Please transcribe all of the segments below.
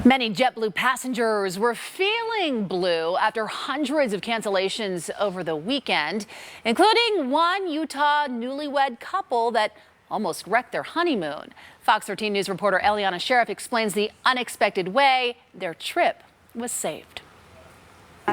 Many JetBlue passengers were feeling blue after hundreds of cancellations over the weekend, including one Utah newlywed couple that almost wrecked their honeymoon. Fox 13 News reporter Eliana Sheriff explains the unexpected way their trip was saved.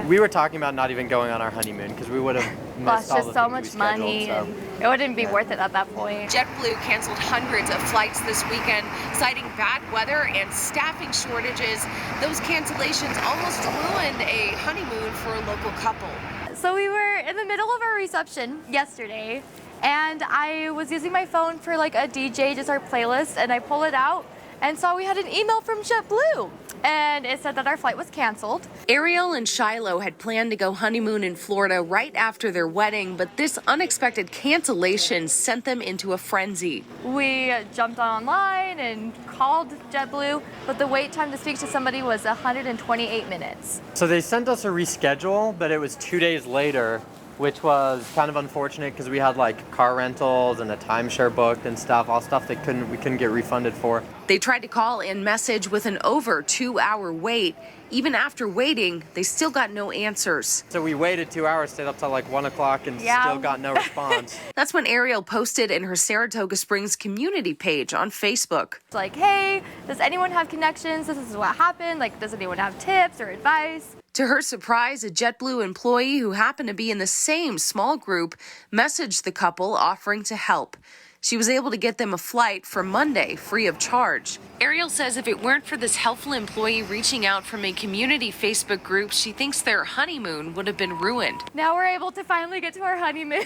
We were talking about not even going on our honeymoon because we would have missed all the just so things much we scheduled, money, and it wouldn't be worth it at that point. JetBlue canceled hundreds of flights this weekend, citing bad weather and staffing shortages. Those cancellations almost ruined a honeymoon for a local couple. So we were in the middle of our reception yesterday, and I was using my phone for like a DJ, just our playlist, and I pulled it out and saw we had an email from JetBlue. And it said that our flight was canceled. Ariel and Shiloh had planned to go honeymoon in Florida right after their wedding, but this unexpected cancellation sent them into a frenzy. We jumped online and called JetBlue, but the wait time to speak to somebody was 128 minutes. So they sent us a reschedule, but it was 2 days later, which was kind of unfortunate because we had like car rentals and a timeshare booked and stuff, all stuff that we couldn't get refunded for. They tried to call and message with an over 2-hour wait. Even after waiting, they still got no answers. So we waited 2 hours, stayed up till like 1 o'clock and still got no response. That's when Ariel posted in her Saratoga Springs community page on Facebook. It's like, hey, does anyone have connections? This is what happened. Like, does anyone have tips or advice? To her surprise, a JetBlue employee who happened to be in the same small group messaged the couple offering to help. She was able to get them a flight for Monday, free of charge. Ariel says if it weren't for this helpful employee reaching out from a community Facebook group, she thinks their honeymoon would have been ruined. Now we're able to finally get to our honeymoon.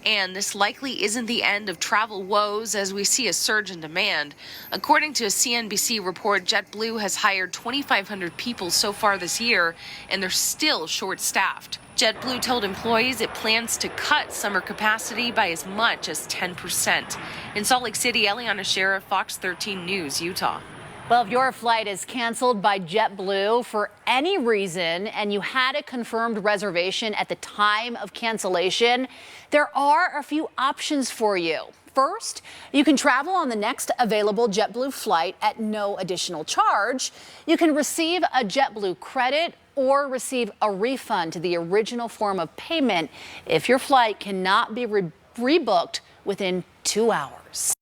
And this likely isn't the end of travel woes as we see a surge in demand. According to a CNBC report, JetBlue has hired 2,500 people so far this year, and they're still short-staffed. JetBlue told employees it plans to cut summer capacity by as much as 10%. In Salt Lake City, Eliana Sheriff, Fox 13 News, Utah. Well, if your flight is canceled by JetBlue for any reason and you had a confirmed reservation at the time of cancellation, there are a few options for you. First, you can travel on the next available JetBlue flight at no additional charge. You can receive a JetBlue credit or receive a refund to the original form of payment if your flight cannot be rebooked within 2 hours.